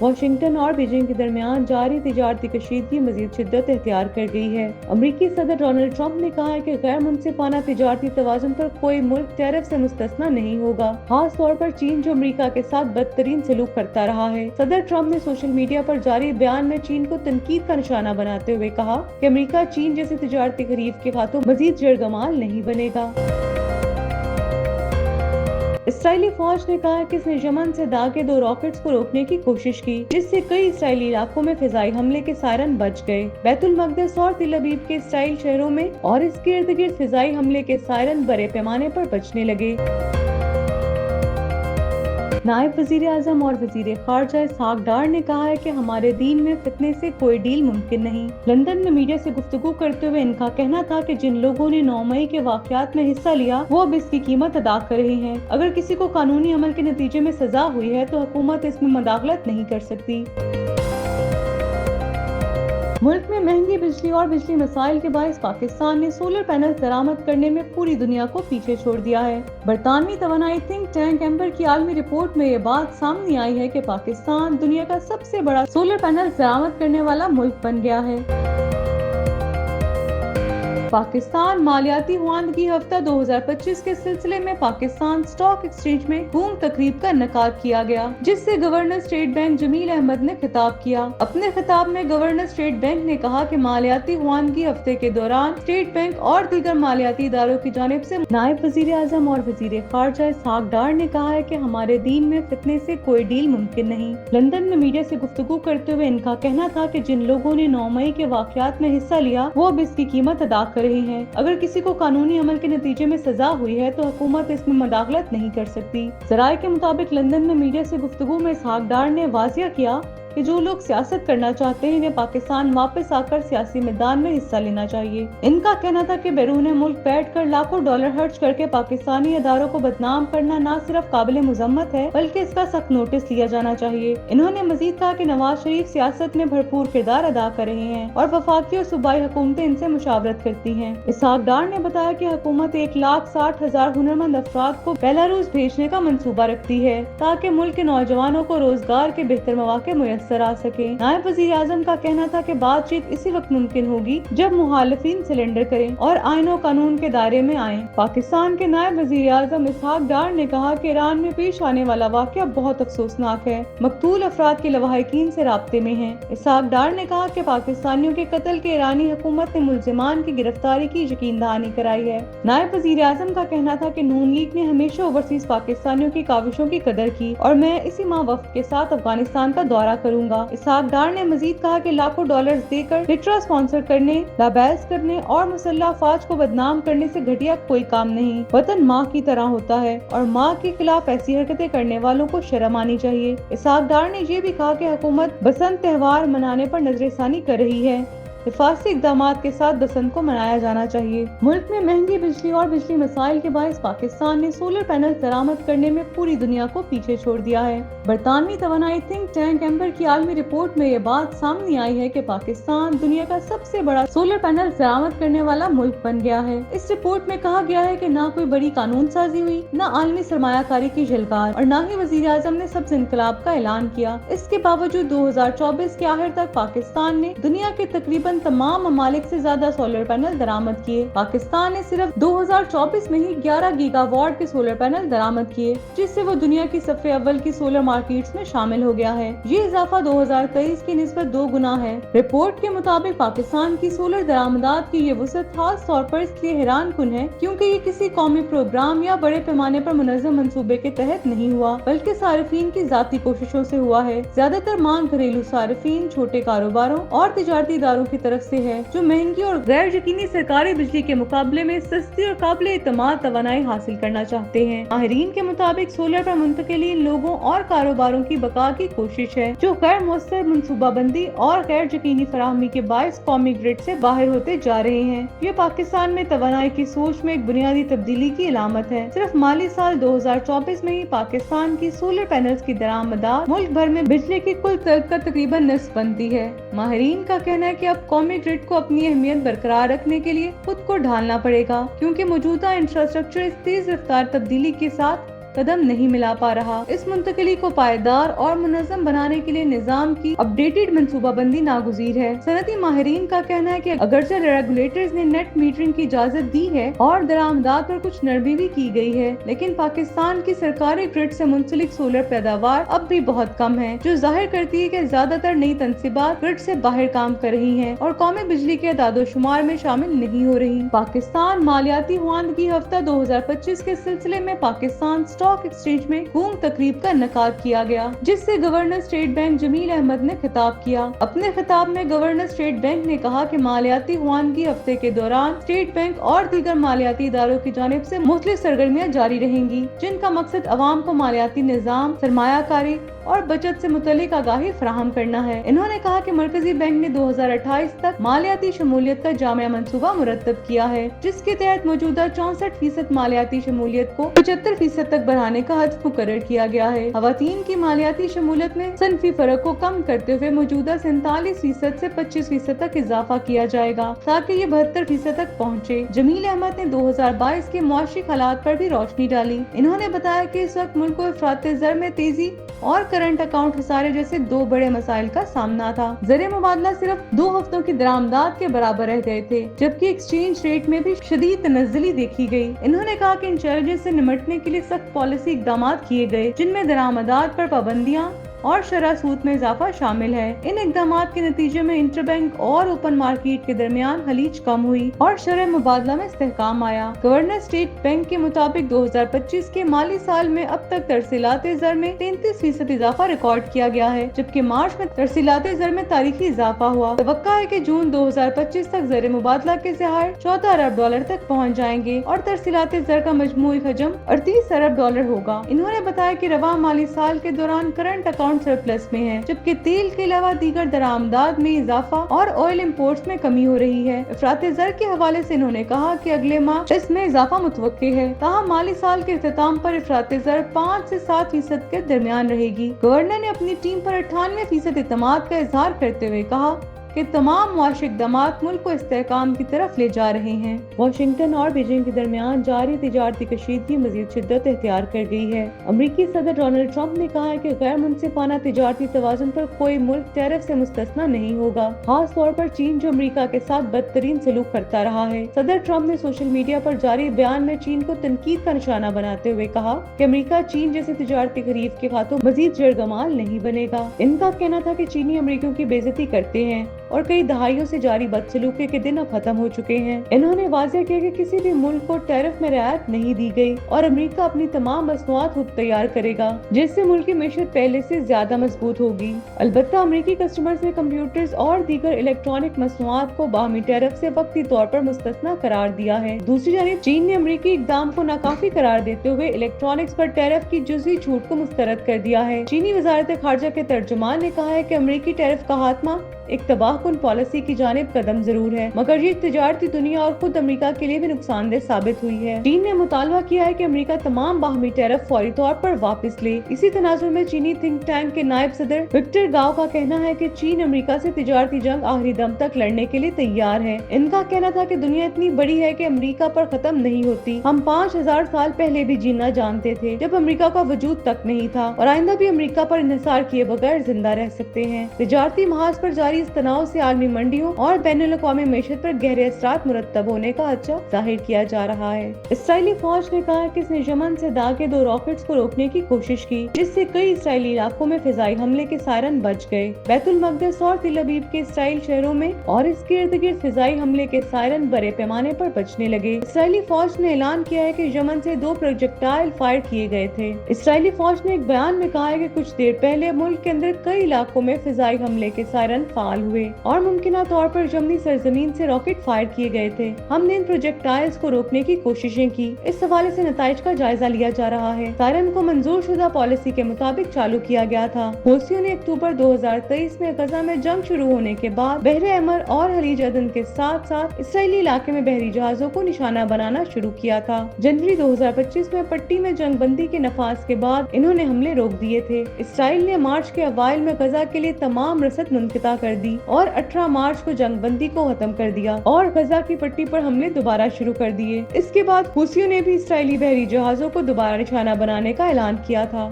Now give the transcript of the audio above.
Washington और Beijing के दरमियान जारी तिजारती कशीदगी मजीद शिद्दत इख्तियार कर गई है। अमरीकी सदर डोनाल्ड ट्रंप ने कहा है कि गैर मुनसिफाना तिजारती तवाज़ुन पर कोई मुल्क टैरिफ से मुस्तस्ना नहीं होगा, खास तौर पर चीन जो अमरीका के साथ बदतरीन सलूक करता रहा है। सदर ट्रंप ने सोशल मीडिया पर जारी बयान में चीन को तनकीद का निशाना बनाते हुए कहा कि अमरीका चीन जैसे तिजारती खरीफ के हाथों मजीद जरगमाल नहीं बनेगा। इसराइली फौज ने कहा कि इसने यमन से दागे 2 रॉकेट्स को रोकने की कोशिश की, जिससे कई इसराइली इलाकों में फिजाई हमले के सायरन बज गए। बैतुल मकदस और तिल अबीब के इसराइल शहरों में और इसके इर्द गिर्द फिजाई हमले के सायरन बड़े पैमाने पर बजने लगे। नायब वजीर आजम और वजीर खारजा इसहाक डार ने कहा है कि हमारे दीन में फितने से कोई डील मुमकिन नहीं। लंदन में मीडिया से गुफ्तगू करते हुए इनका कहना था कि जिन लोगों ने 9 मई के वाकयात में हिस्सा लिया वो अब इसकी कीमत अदा कर रहे हैं। अगर किसी को कानूनी अमल के नतीजे में सजा हुई है तो हुकूमत इसमें मदाखलत नहीं कर सकती। मुल्क में महंगी बिजली और बिजली मसाइल के बायस पाकिस्तान ने सोलर पैनल दरामद करने में पूरी दुनिया को पीछे छोड़ दिया है। बरतानवी तवानाई थिंक टैंक एम्बर की आलमी रिपोर्ट में ये बात सामने आई है कि पाकिस्तान दुनिया का सबसे बड़ा सोलर पैनल दरामद करने वाला मुल्क बन गया है। पाकिस्तान मालियाती हुआंदगी हफ्ता 2025 के सिलसिले में पाकिस्तान स्टॉक एक्सचेंज में घूम तकरीब का इनेकाद किया गया, जिससे governor State Bank Jameel Ahmed ने खिताब किया। अपने खिताब में गवर्नर स्टेट बैंक ने कहा कि मालियाती हुआंदगी हफ्ते के दौरान स्टेट बैंक और दीगर मालियाती इदारों की जानिब से नायब वजीर आजम और वजीर खारजा इसहाक डार ने कहा है कि हमारे दीन में फितने से कोई डील मुमकिन नहीं। लंदन में मीडिया से गुफ्तगू करते हुए इनका कहना था कि जिन लोगों ने 9 मई के वाकयात में हिस्सा लिया वो अब इसकी कीमत अदा कर रही हैं। अगर किसी को कानूनी अमल के नतीजे में सजा हुई है तो हुकूमत इसमें मदाखलत नहीं कर सकती। ज़राए के मुताबिक लंदन में मीडिया से गुफ्तगू में इसहाक डार ने वाजिया किया कि जो लोग सियासत करना चाहते हैं इन्हें पाकिस्तान वापस आकर सियासी मैदान में हिस्सा लेना चाहिए। इनका कहना था कि बैरून मुल्क बैठकर लाखों डॉलर खर्च करके पाकिस्तानी इदारों को बदनाम करना न सिर्फ काबिल मुजम्मत है बल्कि इसका सख्त नोटिस लिया जाना चाहिए। इन्होंने मजीद कहा कि नवाज शरीफ सियासत में भरपूर किरदार अदा कर रहे हैं और वफाकी और सूबाई हुकूमतें इनसे मुशावरत करती हैं। इसहाक डार ने बताया कि हुकूमत 1,60,000 हुनरमंद अफराद को बेलारूस भेजने का मंसूबा रखती है ताकि मुल्क के नौजवानों को रोजगार के बेहतर मौके मुयस्सर आ सके। नायब वजीर आजम का कहना था कि बातचीत इसी वक्त मुमकिन होगी जब मुखालिफिन सरेंडर करें और आईन और कानून के दायरे में आएं। पाकिस्तान के नायब वजीर आजम इसहाक डार ने कहा कि ईरान में पेश आने वाला वाकया बहुत अफसोसनाक है, मकतूल अफराद के लवाहिकीन से राब्ते में हैं। इसहाक डार ने कहा कि पाकिस्तानियों के कत्ल के ईरानी हुकूमत ने मुल्जिमान की गिरफ्तारी की यकीन दहानी कराई है। नायब वजीर आजम का कहना था कि नून लीग ने हमेशा ओवरसीज पाकिस्तानियों की काविशों की कदर की और मैं इसी माह वफ्द के साथ अफगानिस्तान का दौरा करूंगा। इसहाक डार ने मजीद कहा कि लाखों डॉलर्स देकर लिटरा स्पॉन्सर करने, लाबैज करने और मुसल्लह अफवाज को बदनाम करने से घटिया कोई काम नहीं। वतन माँ की तरह होता है और माँ के खिलाफ ऐसी हरकतें करने वालों को शर्म आनी चाहिए। इसहाक डार ने ये भी कहा कि हुकूमत बसंत त्योहार मनाने पर नजरसानी कर रही है, हिफाजती इक़दामात के साथ बसंत को मनाया जाना चाहिए। मुल्क में महंगी बिजली और बिजली मसाइल के बायस पाकिस्तान ने सोलर पैनल दरामद करने में पूरी दुनिया को पीछे छोड़ दिया है। बरतानवी तवानाई थिंक टैंक एम्बर की आलमी रिपोर्ट में ये बात सामने आई है कि पाकिस्तान दुनिया का सबसे बड़ा सोलर पैनल दरामद करने वाला मुल्क बन गया है। इस रिपोर्ट में कहा गया है कि न कोई बड़ी कानून साजी हुई, न आलमी सरमायाकारी की झलकार और न ही वजीर आजम ने सब्ज इनकलाब का ऐलान किया। इसके बावजूद 2024 के आखिर तक पाकिस्तान ने दुनिया के तकरीबन तमाम ममालिक से ज्यादा सोलर पैनल दरामद किए। पाकिस्तान ने सिर्फ 2024 में ही 11 गीगावाट के सोलर पैनल दरामद किए, जिससे वो दुनिया की सफ़े अव्वल की सोलर मार्केट्स में शामिल हो गया है। ये इजाफा 2023 की निस्बत 2 गुना है। रिपोर्ट के मुताबिक पाकिस्तान की सोलर दरामदात की ये वसअत खास तौर पर इसलिए हैरान कुन है क्योंकि ये किसी कौमी प्रोग्राम या बड़े पैमाने पर मुनज़्ज़म मंसूबे के तहत नहीं हुआ बल्कि सारिफीन की जाती कोशिशों से हुआ है। ज्यादातर मांग घरेलू सारिफीन, छोटे कारोबारों और तिजारती इदारों की तरफ से है जो महंगी और गैर यकीनी सरकारी बिजली के मुकाबले में सस्ती और काबिल इत्मीनान तवानाई हासिल करना चाहते हैं। माहिरीन के मुताबिक सोलर पर मुंतकिली लोगों और कारोबारों की बका की कोशिश है जो गैर मुअस्सर मनसूबाबंदी और गैर यकीनी फराहमी के बायस कौमी ग्रिड से बाहर होते जा रहे हैं। ये पाकिस्तान में तवानाई की सोच में एक बुनियादी तब्दीली की अलामत है। सिर्फ माली साल 2024 में ही पाकिस्तान की सोलर पैनल्स की दरामदात मुल्क भर में बिजली की कुल तर्क का तकरीबन निस्फ बनती है। माहिरीन का कहना है कि अब कौमी ग्रिड को अपनी अहमियत बरकरार रखने के लिए खुद को ढालना पड़ेगा क्योंकि मौजूदा इंफ्रास्ट्रक्चर इस तेज रफ्तार तब्दीली के साथ कदम नहीं मिला पा रहा। इस मुंतकली को पायदार और मुनज़्ज़म बनाने के लिए निज़ाम की अपडेटेड मनसूबाबंदी नागुज़ीर है। सनती माहिरीन का कहना है कि अगरचे रेगुलेटर्स ने नेट मीटरिंग की इजाज़त दी है और दरामदात पर कुछ नरमी भी की गई है, लेकिन पाकिस्तान की सरकारी ग्रिड से मुंसलिक सोलर पैदावार अब भी बहुत कम है, जो जाहिर करती है कि ज्यादातर नई तनसीबात ग्रिड से बाहर काम कर रही हैं और कौमी बिजली के दादोशुमार में शामिल नहीं हो रही। पाकिस्तान मालियाती ख़वानदगी हफ्ता 2025 के सिलसिले में पाकिस्तान स्टॉक एक्सचेंज में गूंग तकरीब का इनेकाद किया गया, जिससे governor State Bank Jameel Ahmed ने खिताब किया। अपने खिताब में गवर्नर स्टेट बैंक ने कहा कि मालियाती ख़वानदगी हफ्ते के दौरान स्टेट बैंक और दीगर मालियाती इदारों की जानिब से मुख्तलिफ सरगर्मियाँ जारी रहेंगी, जिनका मकसद अवाम को मालियाती निज़ाम, सरमायाकारी और बचत से मुतल्लिक आगाही फराहम करना है। इन्होंने कहा कि मरकजी बैंक ने 2028 तक मालियाती शमूलियत का जामिया मंसूबा मुरतब किया है, जिसके तहत मौजूदा 64% मालियाती शमूलियत को 75% तक बढ़ाने का हद मुकर्रर किया गया है। खवातीन की मालियाती शमूलियत में सनफी फर्क को कम करते हुए मौजूदा 47% से 25% तक इजाफा किया जाएगा, ताकि ये 72% तक पहुँचे। जमील अहमद ने 2022 के मुआशी हालात पर भी रोशनी डाली। इन्होंने बताया कि इस वक्त मुल्क को इफराते ज़र में तेजी और करंट अकाउंट खसारे जैसे दो बड़े मसाइल का सामना था। ज़र मुबादला सिर्फ 2 हफ्तों की दरामदात के बराबर रह गए थे, जबकि एक्सचेंज रेट में भी शदीद तनज़्ज़ुली देखी गई। इन्होंने कहा कि इन चैलेंजेस से निमटने के लिए सख्त पॉलिसी इक़दाम किए गए, जिनमें दरामदात पर पाबंदियाँ और शरह सूद में इजाफा शामिल है। इन इक़दामात के नतीजे में इंटरबैंक और ओपन मार्केट के दरमियान हलीज कम हुई और शरह मुबादला में इस्तेहकाम आया। गवर्नर स्टेट बैंक के मुताबिक 2025 के माली साल में अब तक तरसीलाते ज़र में 33% इजाफा रिकॉर्ड किया गया है, जबकि मार्च में तरसीलाते ज़र में तारीखी इजाफा हुआ। तवक्का है कि जून 2025 तक ज़र मुबादला के ज़खायर $14 अरब तक पहुँच जाएंगे और तरसीलाते ज़र का मजमूई हजम $38 अरब होगा। इन्होंने बताया कि रवा माली साल के दौरान करंट अकाउंट सरप्लस में है, जबकि तेल के अलावा दीगर दरामदात में इजाफा और ऑयल इंपोर्ट्स में कमी हो रही है। इफराते ज़र के हवाले से इन्होंने कहा कि अगले माह इसमें इजाफा मुतवक्की है, ताहम माली साल के इख्तिताम पर इफराते ज़र 5 से 7% के दरमियान रहेगी। गवर्नर ने अपनी टीम पर 98% एतमाद का इजहार करते हुए कहा कि तमाम मुआशी इक़दामात मुल्क को इस्तेहकाम की तरफ ले जा रहे हैं। वाशिंगटन और बीजिंग के दरमियान जारी तिजारती कशीदगी मजीद शिद्दत इख्तियार कर गई है। अमरीकी सदर डोनाल्ड ट्रंप ने कहा है कि गैर मुनसिफाना तिजारती तवाज़ुन पर कोई मुल्क टैरिफ से मुस्तस्ना नहीं होगा, खास तौर पर चीन जो अमरीका के साथ बदतरीन सलूक करता रहा है। सदर ट्रंप ने सोशल मीडिया पर जारी बयान में चीन को तनकीद का निशाना बनाते हुए कहा कि अमरीका चीन जैसे तिजारती खरीफ के खातों मजीद जरगमाल नहीं बनेगा। इनका कहना था कि चीनी अमरीकियों की बेइज्जती करते हैं और कई दहाइयों से जारी बदसलूकी के दिन अब खत्म हो चुके हैं। इन्होंने वाज़ेह किया कि किसी भी मुल्क को टैरिफ में रियायत नहीं दी गई और अमेरिका अपनी तमाम मसनूआत खुद तैयार करेगा, जिससे मुल्क की मईशत पहले से ज्यादा मजबूत होगी। अलबत्ता अमेरिकी कस्टमर्स ने कंप्यूटर्स और दीगर इलेक्ट्रॉनिक मसनूआत को बाहमी टैरिफ से वक्ती तौर पर मुस्तस्ना करार दिया है। दूसरी जानिब चीन ने अमेरिकी इक़दाम को नाकाफी करार देते हुए इलेक्ट्रॉनिक्स पर टैरिफ की जुज़वी छूट को मुस्तरद कर दिया है। चीनी वज़ारत खारजा के तर्जुमान ने कहा है कि अमेरिकी टैरिफ का खात्मा एक तबाहकुन पॉलिसी की जानिब कदम जरूर है, मगर ये तिजारती दुनिया और खुद अमेरिका के लिए भी नुकसानदेह साबित हुई है। चीन ने मुतालबा किया है कि अमेरिका तमाम बाहमी टैरिफ फौरी तौर पर वापस ले। इसी तनाजुर में चीनी थिंक टैंक के नायब सदर विक्टर गाओ का कहना है कि चीन अमेरिका से तिजारती जंग आखिरी दम तक लड़ने के लिए तैयार है। इनका कहना था कि दुनिया इतनी बड़ी है कि अमेरिका पर खत्म नहीं होती। हम 5000 साल पहले भी जीना जानते थे जब अमेरिका का वजूद तक नहीं था, और आइंदा भी अमेरिका पर इन्हिसार किए बगैर जिंदा रह सकते हैं। तिजारती महाज पर जारी इस तनाव से आलमी मंडियों और बैनुल-अक़वामी मईशत पर गहरे असरात मुरत्तब होने का खदशा जाहिर किया जा रहा है। इसराइली फौज ने कहा कि इसने यमन से दागे 2 रॉकेट्स को रोकने की कोशिश की, जिससे कई इसराइली इलाकों में फिजाई हमले के सायरन बज गए। बैतुल मक़दस और तिल अबीब के इसराइल शहरों में और इसके इर्द गिर्द फिजाई हमले के सायरन बड़े पैमाने पर बजने लगे। इसराइली फौज ने ऐलान किया है कि यमन से 2 प्रोजेक्टाइल फायर किए गए थे। इसराइली फौज ने एक बयान में कहा है कि कुछ देर पहले मुल्क के अंदर कई इलाकों में फिजाई हमले के सायरन फाल हुए और मुमकिना तौर पर यमनी सरजमीन से रॉकेट फायर किए गए थे। हमने इन प्रोजेक्टाइल्स को रोकने की कोशिशें की। इस हवाले से नताइज का जायजा लिया जा रहा है। सायरन को मंजूर शुदा पॉलिसी के मुताबिक चालू किया गया था। हूसियों ने अक्टूबर 2023 में गजा में जंग शुरू होने के बाद बहरे अमर और खलीज अदन के साथ साथ इसराइली इलाके में बहरी जहाजों को निशाना बनाना शुरू किया था। जनवरी 2025 में पट्टी में जंग बंदी के नफाज के बाद इन्होंने हमले रोक दिए थे। इसराइल ने मार्च के अवाइल में गजा के लिए तमाम रसद मुनक़ता कर दी और 18 مارچ کو جنگ بندی کو ختم کر دیا اور غزہ کی پٹی پر حملے دوبارہ شروع کر دیے۔ اس کے بعد حوثیوں نے بھی اسرائیلی بحری جہازوں کو دوبارہ نشانہ بنانے کا اعلان کیا تھا۔